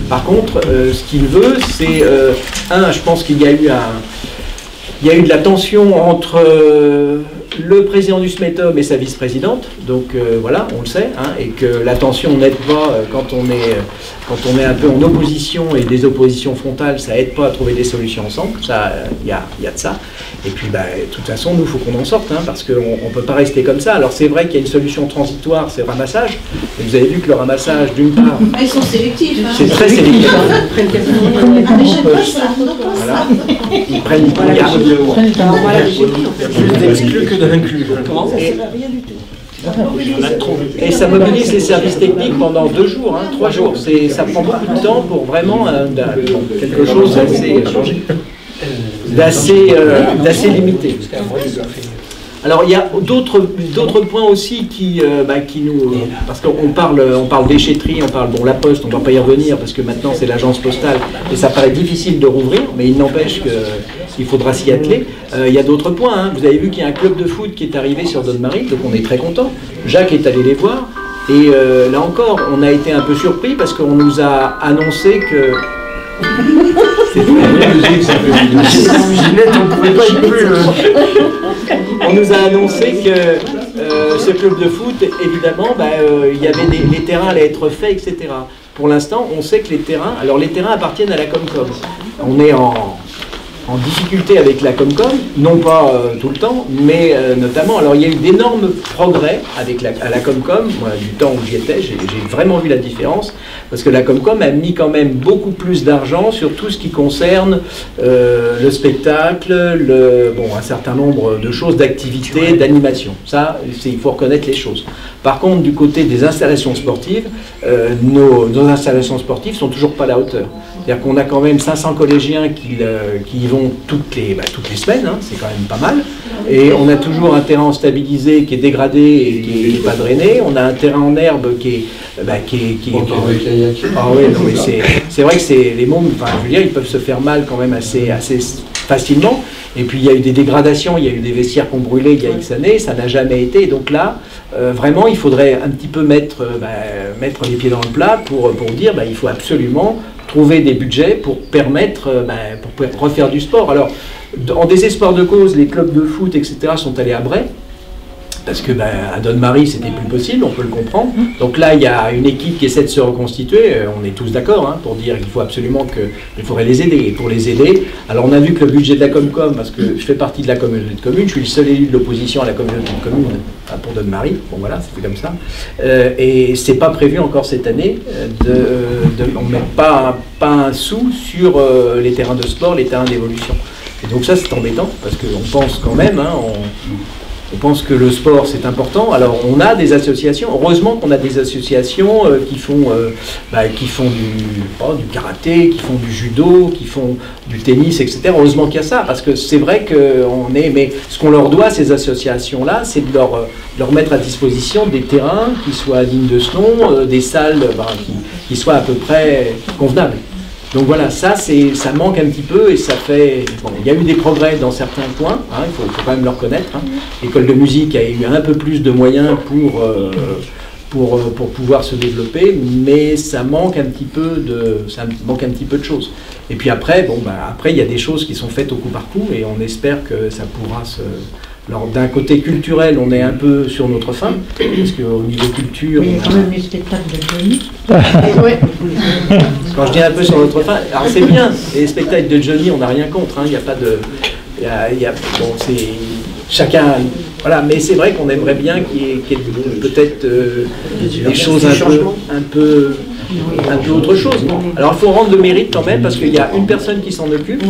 Par contre, ce qu'il veut, c'est je pense qu'il y a eu de la tension entre le président du SMETOM et sa vice-présidente, donc voilà, on le sait, hein, et que la tension n'aide pas quand on est un peu en opposition, et des oppositions frontales, ça aide pas à trouver des solutions ensemble, ça, il y a de ça. Et puis, de toute façon, nous, il faut qu'on en sorte, hein, parce qu'on ne peut pas rester comme ça. Alors, c'est vrai qu'il y a une solution transitoire, c'est le ramassage. Et vous avez vu que le ramassage, d'une part... Ils sont sélectifs. Hein. C'est très sélectif. Voilà. Ils prennent une garde. Je n'exclus que de l'inclus. Comment ? Et ça mobilise les services techniques pendant 2 jours, hein, 3 jours. Ça prend beaucoup de temps pour vraiment quelque chose d'assez limité. Alors il y a d'autres points aussi qui nous... Parce qu'on parle déchetterie, on parle la Poste, on ne va pas y revenir parce que maintenant c'est l'agence postale et ça paraît difficile de rouvrir, mais il n'empêche qu'il faudra s'y atteler. Il y a d'autres points, hein. Vous avez vu qu'il y a un club de foot qui est arrivé sur Donne-Marie, donc on est très content. Jacques est allé les voir et là encore on a été un peu surpris parce qu'on nous a annoncé que... On nous a annoncé que ce club de foot, évidemment, il y avait les terrains allaient être faits, etc. Pour l'instant, on sait que les terrains appartiennent à la Comcom. On est en difficulté avec la Comcom, non pas tout le temps, mais notamment, alors il y a eu d'énormes progrès à la Comcom. Moi, du temps où j'y étais, j'ai vraiment vu la différence, parce que la Comcom a mis quand même beaucoup plus d'argent sur tout ce qui concerne le spectacle, un certain nombre de choses, d'activités, d'animation. Ça, il faut reconnaître les choses. Par contre, du côté des installations sportives, nos installations sportives sont toujours pas à la hauteur. C'est-à-dire qu'on a quand même 500 collégiens qui y vont toutes les semaines, hein, c'est quand même pas mal. Et on a toujours un terrain stabilisé qui est dégradé et qui n'est pas drainé. On a un terrain en herbe qui est... Ah oui, non, mais c'est vrai que les mômes, je veux dire, ils peuvent se faire mal quand même assez facilement. Et puis il y a eu des dégradations, il y a eu des vestiaires qui ont brûlé il y a X années, ça n'a jamais été. Donc là, vraiment, il faudrait un petit peu mettre les pieds dans le plat pour dire il faut absolument trouver des budgets pour permettre, pour refaire du sport. Alors, en désespoir de cause, les clubs de foot, etc. sont allés à Bray, parce que à Donne-Marie, c'était plus possible, on peut le comprendre. Donc là, il y a une équipe qui essaie de se reconstituer, on est tous d'accord, hein, pour dire qu'il faut absolument il faudrait les aider. Et pour les aider, alors on a vu que le budget de la Comcom, parce que je fais partie de la communauté de communes, je suis le seul élu de l'opposition à la communauté de communes pour Donne-Marie, bon voilà, c'était comme ça. Et c'est pas prévu encore cette année, on ne met pas un sou sur les terrains de sport, les terrains d'évolution. Et donc ça, c'est embêtant, parce qu'on pense quand même, hein, on pense que le sport c'est important. Alors on a des associations, heureusement qu'on a des associations qui font du karaté, qui font du judo, qui font du tennis, etc. Heureusement qu'il y a ça, parce que c'est vrai mais ce qu'on leur doit, ces associations-là, c'est de leur mettre à disposition des terrains qui soient dignes de ce nom, des salles qui soient à peu près convenables. Donc voilà, ça manque un petit peu et ça fait... Bon, il y a eu des progrès dans certains points, hein, il faut quand même le reconnaître. Hein. L'école de musique a eu un peu plus de moyens pour pouvoir se développer, mais ça manque un petit peu de choses. Et puis après, après il y a des choses qui sont faites au coup par coup et on espère que ça pourra se... Alors d'un côté culturel, on est un peu sur notre faim, parce qu'au niveau culture... Il y a quand même les spectacles de Johnny. Quand je dis un peu sur notre faim, alors c'est bien, les spectacles de Johnny, on n'a rien contre, hein, il n'y a pas de... c'est... Chacun... Voilà, mais c'est vrai qu'on aimerait bien qu'il y ait peut-être des choses un peu autre chose. Alors il faut rendre le mérite quand même, parce qu'il y a une personne qui s'en occupe,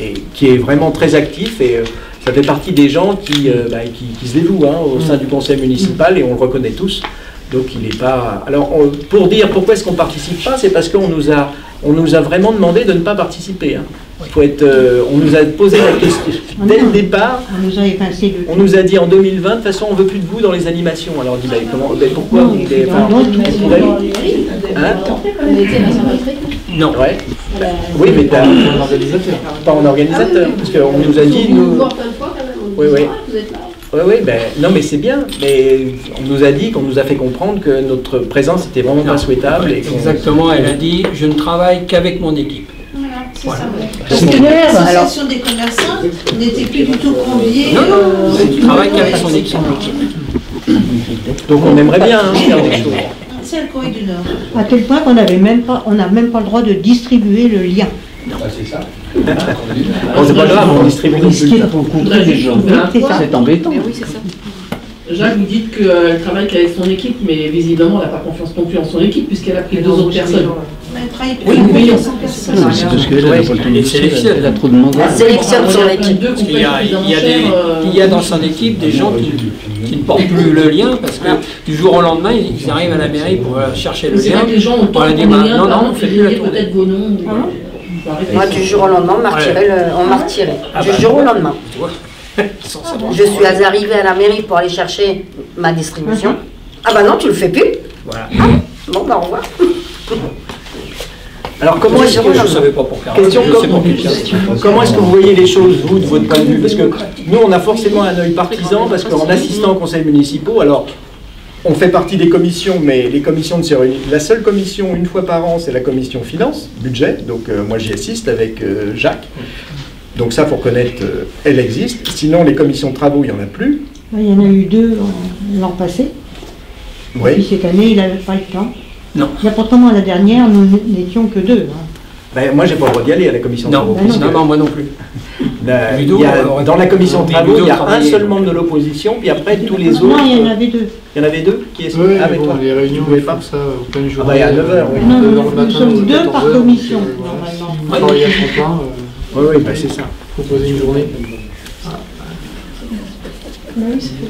et qui est vraiment très actif, et ça fait partie des gens qui se dévouent au sein du conseil municipal, et on le reconnaît tous. Donc il n'est pas... Alors pour dire pourquoi est-ce qu'on ne participe pas, c'est parce qu'on nous a vraiment demandé de ne pas participer. Hein. On nous a posé la question dès le départ. On nous a dit en 2020, de toute façon on ne veut plus de vous dans les animations. Alors on dit pourquoi vous voulez... Non. Ouais. Oui, mais pas en organisateur. Parce qu'on nous a dit... Oui. Vous êtes là. Oui, ben, non, mais c'est bien. Mais on nous a dit, qu'on nous a fait comprendre que notre présence n'était vraiment pas souhaitable. Et exactement, elle a dit je ne travaille qu'avec mon équipe. Voilà, c'est Voilà. ça. C'est clair. Alors, L'association des commerçants n'était plus du tout conviée. Non, tu travailles qu'avec son équipe. donc on aimerait bien faire des choses. C'est le Corée du Nord. à tel point qu'on n'avait même pas, on n'a même pas le droit de distribuer le lien. Bon, c'est pas grave, on distribue nos Risquer de bulletins. rencontrer des gens, C'est ça. c'est embêtant. Mais oui, c'est ça. Jacques, vous dites qu'elle travaille qu'avec son équipe, mais visiblement, elle n'a pas confiance non plus en son équipe, puisqu'elle a pris deux autres personnes. Elle travaille Oui, plus mais de il y a 100 personnes. C'est parce qu'elle n'a pas le temps de Et discuter, sélectionne. elle a trop demandé. Sélectionne sur l'équipe. Deux Parce qu'il y a, compagnies il y a dans son équipe des gens qui ne portent plus le lien parce que du jour au lendemain, ils arrivent à la mairie pour chercher le C'est lien. vrai que les gens ont le temps On de a dit, prendre des liens, non, par non, on exemple, fait plus la février, tournée. peut-être vos noms. Moi, du jour au lendemain, on m'a retiré. On m'a retiré. Du jour au lendemain. Tu vois, sans savoir. Je suis arrivée à la mairie pour aller chercher ma distribution. Ah bah non, tu le fais plus. Voilà. Bon, bah au revoir. Alors comment est-ce Je ne que... savais pas pour faire. Question, Je sais pour qui faire. comment est-ce que vous voyez les choses, vous, de votre point de vue? Parce que nous, on a forcément un œil partisan, parce qu'en assistant aux conseils municipaux, alors, on fait partie des commissions, mais les commissions ne se réunissent. La seule commission, une fois par an, c'est la commission finance, budget. Donc moi, j'y assiste avec Jacques. Donc ça, pour connaître, elle existe. Sinon, les commissions de travaux, il n'y en a plus. Il y en a eu deux l'an passé. Et puis Oui. cette année, il n'avait pas le temps. Non. Là, pourtant, moi, la dernière, nous n'étions que deux. Hein. Ben, moi, j'ai pas le droit d'y aller à la commission de Non, travaux. Ben non. puisque non, moi non plus. il y a- dans la commission de Mais travaux, il y a Ludo un travaillait. seul membre de l'opposition, puis après, tous les autres... Non, il y en avait deux. Il y en avait deux qui est Oui, avec bon, toi. les réunions, Vous pouvez ils pas font ça au plein jour. Ah bah, il y a 9 heures, oui. Non, 9 heures le nous matin, sommes deux 14 par heures, commission, donc, normalement. travailler à temps plein, Oui, oui, bah, c'est ça. proposer une journée.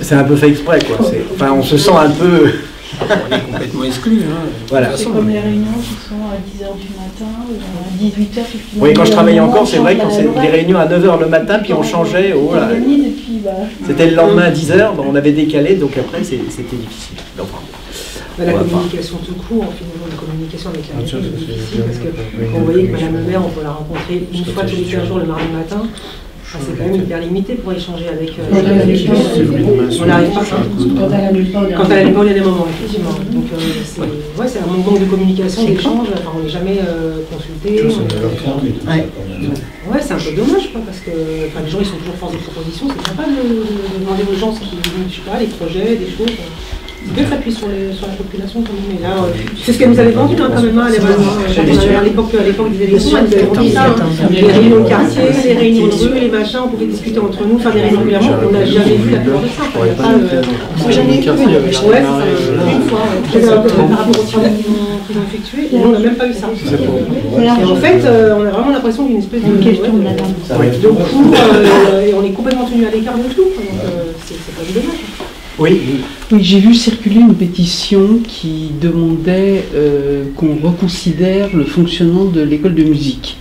C'est un peu fait exprès, quoi. Enfin, on se sent un peu... On est complètement exclus. Hein. Voilà. De toute C'est façon. comme les réunions qui sont à 10h du matin ou à 18h. Oui, quand je travaillais encore, c'est vrai, quand c'était des réunions à 9 h le matin, puis on changeait, oh là, c'était le lendemain à 10 h, on avait décalé, donc après, c'était difficile. Donc, La communication tout court, finalement, la communication avec la mairie est difficile parce que quand vous voyez que Madame le maire, on peut la rencontrer une fois tous les 15 jours le mardi matin, c'est quand même hyper limité pour échanger avec on n'arrive pas. Quand elle annule pas, Quand elle annule pas, il y a des moments, effectivement. Donc c'est un manque de communication, d'échange, enfin, on n'est jamais consulté. Ouais, c'est un peu dommage, quoi, parce que enfin, les gens ils sont toujours force de proposition, c'est sympa de demander aux gens ce qu'ils, je sais pas, les projets, des choses. C'est bien que ça appuie sur la population quand même. Mais là, c'est ce qu'elle nous avait vendu hein, quand même à l'époque des élections. Elle nous avait vendu ça. Les réunions de quartier, les réunions de rue, les machins, on pouvait discuter entre nous, faire des réunions régulièrement. On n'a jamais vu la plupart de ça. Moi, j'en ai Ouais, c'est ça, une fois. Par rapport aux travaux qu'ils ont effectués, et nous, on n'a même pas eu ça. Et en fait, on a vraiment l'impression d'une espèce de question de madame. de coup, et on est complètement tenu à l'écart de tout. Donc c'est pas dommage. oui, Oui, j'ai vu circuler une pétition qui demandait qu'on reconsidère le fonctionnement de l'école de musique.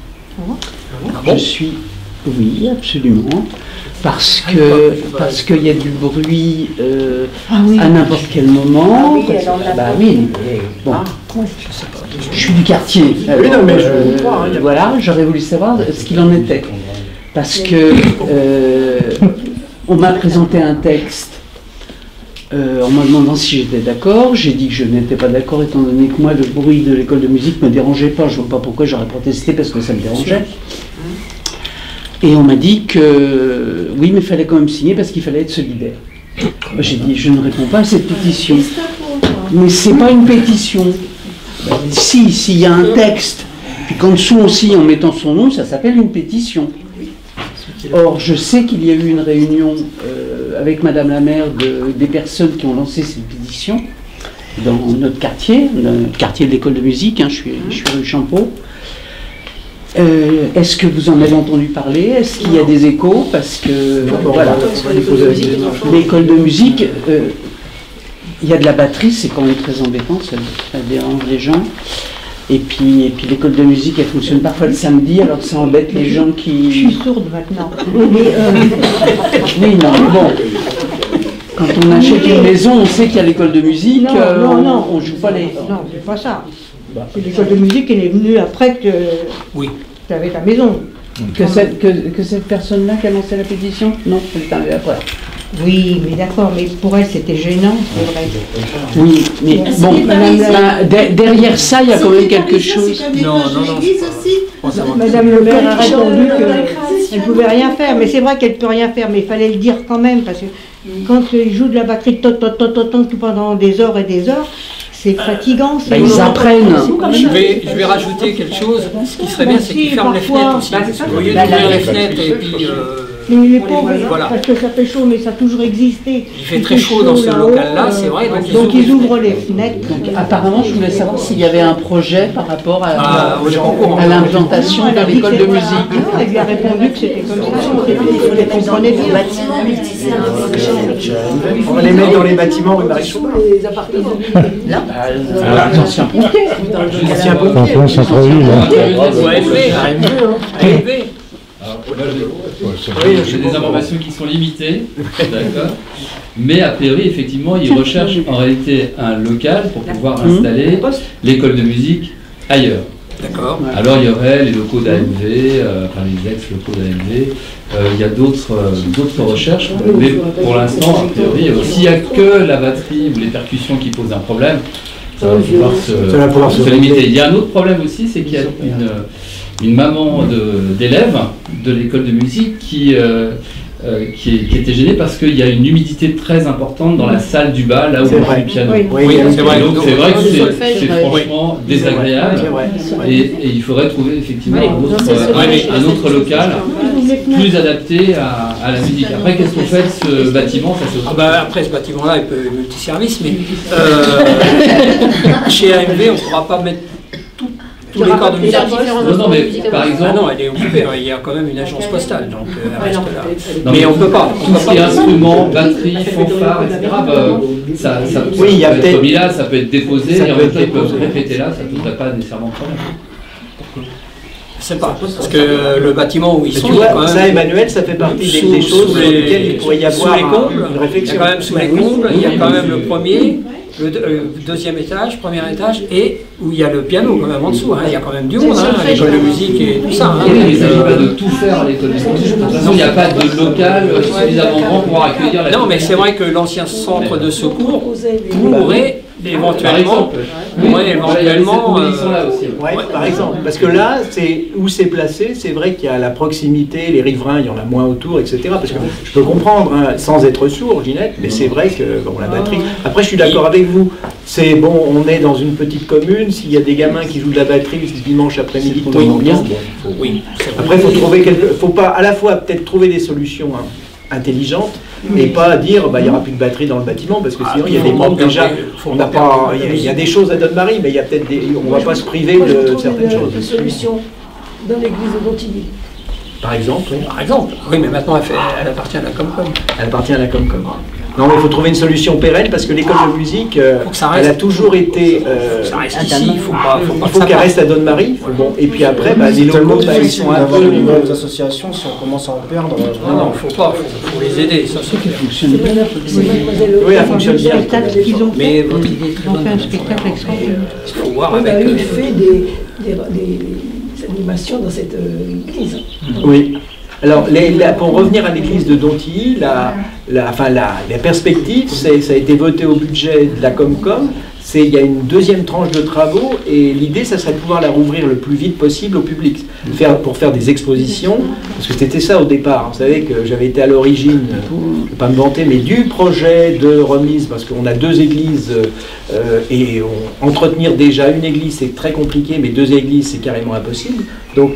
Je suis... Oui, absolument. Parce qu'il y a du bruit Ah oui. à n'importe quel moment. Ah oui, alors là, Bah oui. Bon. Je suis du quartier. Oui, non, mais je vous crois, hein, y a pas voilà, j'aurais voulu savoir ce qu'il en était. Parce que on m'a présenté un texte en me demandant si j'étais d'accord. J'ai dit que je n'étais pas d'accord étant donné que moi, le bruit de l'école de musique ne me dérangeait pas. Je ne vois pas pourquoi j'aurais protesté parce que ça me dérangeait. Et on m'a dit que oui, mais il fallait quand même signer parce qu'il fallait être solidaire. J'ai dit, je ne réponds pas à cette pétition. Mais c'est pas une pétition. Si, s'il y a un texte, puis qu'en dessous on signe en mettant son nom, ça s'appelle une pétition. Or, je sais qu'il y a eu une réunion avec Madame la maire des personnes qui ont lancé cette pétition dans notre quartier, le quartier de l'école de musique, hein, je suis rue Champeau. Est-ce que vous en avez entendu parler? Est-ce qu'il y a des échos? Parce que, voilà, l'école de musique, il y a de la batterie, c'est quand même très embêtant, ça dérange les gens. Et puis l'école de musique, elle fonctionne parfois le samedi, alors ça embête les gens Je qui... suis sourde maintenant. Oui, non, mais bon. Quand on achète une maison, on sait qu'il y a l'école de musique, Non. on joue pas les... Non, c'est pas ça. C'est l'école de musique, elle est venue après que Oui. tu avais ta maison. Que cette personne-là qui a lancé la pétition? Non, elle est arrivée après. Oui, mais d'accord, mais pour elle c'était gênant, c'est vrai. Oui, mais bon, derrière ça, il y a quand même quelque chose. Non. Madame le maire a répondu qu'elle ne pouvait rien faire, mais c'est vrai qu'elle ne peut rien faire, mais il fallait le dire quand même, parce que quand ils jouent de la batterie tout pendant des heures et des heures, c'est fatigant. Ils apprennent. Je vais rajouter quelque chose. Ce qui serait bien, c'est qu'ils ferment les fenêtres aussi. Au lieu d'ouvrir les fenêtres et puis... Mais les pauvres, voilà. parce que ça fait chaud, mais ça a toujours existé. Il fait très chaud dans ce local-là, c'est vrai. Donc ils ouvrent les fenêtres. Donc, apparemment, je voulais savoir s'il y avait un projet par rapport à l'implantation de l'école de musique. Elle lui a répondu que c'était comme ça. Elle comprenait bien. On va les mettre dans les bâtiments rue Maréchal. L'ancien pompier. J'ai des informations qui sont limitées, d'accord. Mais a priori, effectivement, ils recherchent en réalité un local pour pouvoir installer l'école de musique ailleurs. D'accord. Alors il y aurait les locaux d'AMV, enfin les ex-locaux d'AMV, il y a d'autres recherches, mais pour l'instant, a priori, s'il n'y a que la batterie ou les percussions qui posent un problème, ça va pouvoir se limiter. Il y a un autre problème aussi, c'est qu'il y a une maman d'élèves de l'école de musique qui était gênée parce qu'il y a une humidité très importante dans la salle du bas, là où on joue le piano. Oui, c'est vrai. Donc c'est vrai que c'est franchement désagréable. Et il faudrait trouver effectivement un autre local plus adapté à la musique. Après, qu'est-ce qu'on fait de ce bâtiment? Après, ce bâtiment-là, il peut être multiservice, mais chez AMV, on ne pourra pas mettre tous les corps de musique. Non, mais par exemple... non, elle est occupée, il y a quand même une agence postale, donc elle reste là. Mais on ne peut pas. Tout ce qui est instruments, batterie, fanfare, etc., oui, il y a peut-être... là, ça peut être déposé, et en même temps, ils peuvent se répéter là, ça ne poserait pas nécessairement de problème. Je sais pas, parce que le bâtiment où ils sont... Tu vois, quand même ça, Emmanuel, ça fait partie des choses sur lesquelles il pourrait y avoir une réflexion. Il y a quand même sous les combles, il y a quand même le premier... Le deuxième étage, premier étage, et où il y a le piano quand même en dessous. Il y a quand même du monde, l'école de musique et tout ça. Il ne s'agit pas de tout faire à l'école de musique. De toute façon, il n'y a pas de local suffisamment grand pour accueillir la... Non, mais c'est vrai que l'ancien centre de secours pourrait éventuellement... par exemple. Parce que là, où c'est placé, c'est vrai qu'il y a la proximité, les riverains, il y en a moins autour, etc. Parce que je peux comprendre, sans être sourd, Ginette, mais c'est vrai que la batterie... Après, je suis d'accord avec vous. C'est bon, on est dans une petite commune, s'il y a des gamins qui jouent de la batterie ce dimanche après-midi, tout bien. Oui. Après, il faut pas à la fois peut-être trouver des solutions intelligentes, et pas dire il n'y aura plus de batterie dans le bâtiment, parce que sinon il y a des membres déjà, il y a des choses à Donne-Marie, mais il y a peut-être on ne va pas se priver de certaines choses. Des solutions dans l'église de Montigny. Par exemple, oui. Par exemple, oui, mais maintenant elle appartient à la Comcom. Elle appartient à la Comcom. Non, mais il faut trouver une solution pérenne, parce que l'école de musique, elle a toujours été... ça reste ici, il faut qu'elle reste à Donne-Marie. Bon, et puis après, les locaux, ils sont un peu... Les associations, si on commence à en perdre... Non, il ne faut pas, il faut les aider, ça c'est clair. Oui, elle fonctionne bien. Mais votre idée est très bonne. Un spectacle extraordinaire. Il faut voir avec... Il fait des animations dans cette église. Oui. Alors, pour revenir à l'église de Dontilly, la perspective, ça a été voté au budget de la Comcom, il y a une deuxième tranche de travaux, et l'idée, ça serait de pouvoir la rouvrir le plus vite possible au public, pour faire des expositions, parce que c'était ça au départ. Vous savez que j'avais été à l'origine, je ne vais pas me vanter, mais du projet de remise, parce qu'on a deux églises, et entretenir déjà une église, c'est très compliqué, mais deux églises, c'est carrément impossible. Donc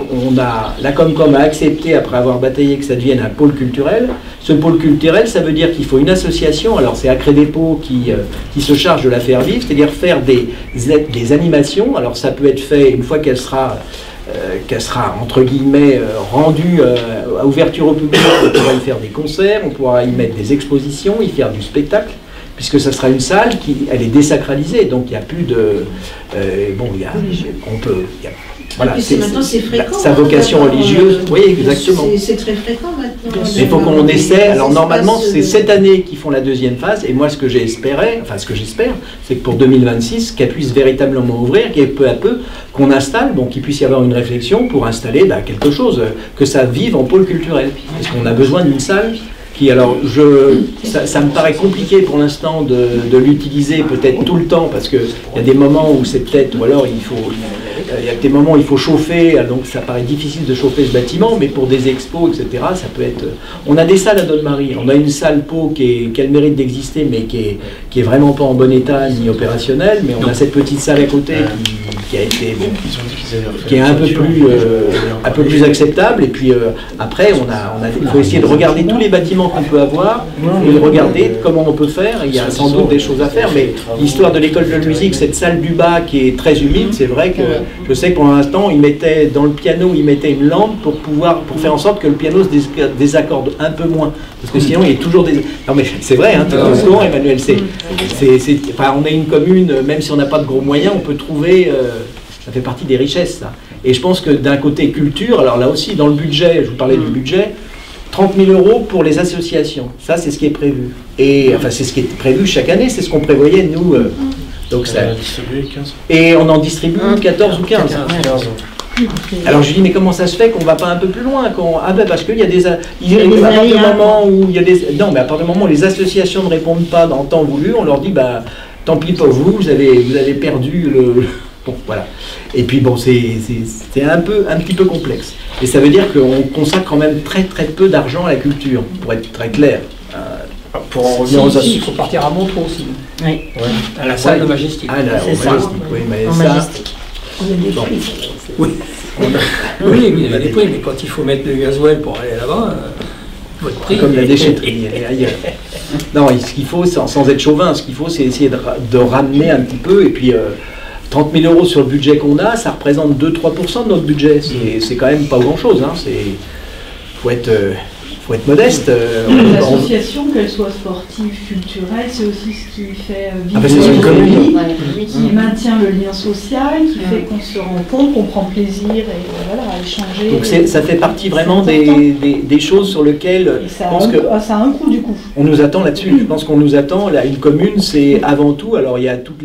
la Comcom a accepté, après avoir bataillé, que ça devienne un pôle culturel. Ce pôle culturel, ça veut dire qu'il faut une association, alors c'est Acrédépôt qui se charge de la faire vivre, c'est-à-dire faire des animations. Alors ça peut être fait une fois qu'elle sera entre guillemets rendue à ouverture au public, on pourra y faire des concerts, on pourra y mettre des expositions, y faire du spectacle, puisque ça sera une salle elle est désacralisée, donc il n'y a plus de... Voilà, sa vocation religieuse, oui, exactement. C'est très fréquent maintenant. Il faut qu'on essaie. Alors normalement, c'est cette année qu'ils font la deuxième phase, et moi ce que j'espère, c'est que pour 2026, qu'elle puisse véritablement ouvrir, et peu à peu qu'on installe, qu'il puisse y avoir une réflexion pour installer quelque chose, que ça vive en pôle culturel. Parce qu'on a besoin d'une salle puis alors, ça me paraît compliqué pour l'instant de l'utiliser peut-être tout le temps, parce qu'il y a des moments où c'est peut-être, ou alors il y a des moments où il faut chauffer, donc ça paraît difficile de chauffer ce bâtiment, mais pour des expos, etc., ça peut être... On a des salles à Donne-Marie, on a une salle Pau qui a le mérite d'exister, mais qui est vraiment pas en bon état ni opérationnelle, mais on a cette petite salle à côté qui a été... qui est un peu plus acceptable, et puis après, il faut essayer de regarder tous les bâtiments qu'on peut avoir, et de regarder comment on peut faire, il y a sans doute des choses à faire, mais l'histoire de l'école de musique, cette salle du bas qui est très humide, c'est vrai que je sais que pour l'instant, dans le piano, ils mettaient une lampe pour faire en sorte que le piano se désaccorde un peu moins, parce que sinon il y a toujours des... Non mais c'est vrai, hein, tu es au courant, Emmanuel, enfin, on est une commune, même si on n'a pas de gros moyens, on peut trouver... ça fait partie des richesses, ça. Et je pense que d'un côté culture, alors là aussi, dans le budget, je vous parlais du budget, 30 000 € pour les associations. Ça, c'est ce qui est prévu. Et enfin, c'est ce qui est prévu chaque année, c'est ce qu'on prévoyait, nous. Donc ça... Et on en distribue 14 ou 15. Alors je lui dis, mais comment ça se fait qu'on ne va pas un peu plus loin Ah ben parce qu'il y a des... à partir du moment où il y a des... Non, mais à partir du moment où les associations ne répondent pas dans le temps voulu, on leur dit, bah, tant pis pour vous, vous avez perdu le... Bon, voilà. Et puis bon, c'est un petit peu complexe. Et ça veut dire qu'on consacre quand même très très peu d'argent à la culture, pour être très clair. Pour en revenir aux associations, il faut partir à Montreux aussi. Oui. Ouais. À la salle de Majestic. Ah, là, au Majestic, oui, mais en ça... Majestic. On a des prix. Oui. Oui, il y a des prix, mais quand il faut mettre le gasoil pour aller là-bas, votre prix... Comme la déchetterie, elle est ailleurs. Non, ce qu'il faut, sans être chauvin, ce qu'il faut, c'est essayer de ramener un petit peu, et puis... 30 000 € sur le budget qu'on a, ça représente 2-3% de notre budget. C'est quand même pas grand-chose. Hein. Faut être modeste. L'association, qu'elle soit sportive, culturelle, c'est aussi ce qui fait vivre l'économie, qui maintient le lien social, qui fait qu'on se rencontre, qu'on prend plaisir et voilà, à échanger. Donc ça fait partie vraiment des choses sur lesquelles ça a un coût du coup. On nous attend là-dessus. Je pense qu'on nous attend. Là, une commune, c'est avant tout. Alors il y a toutes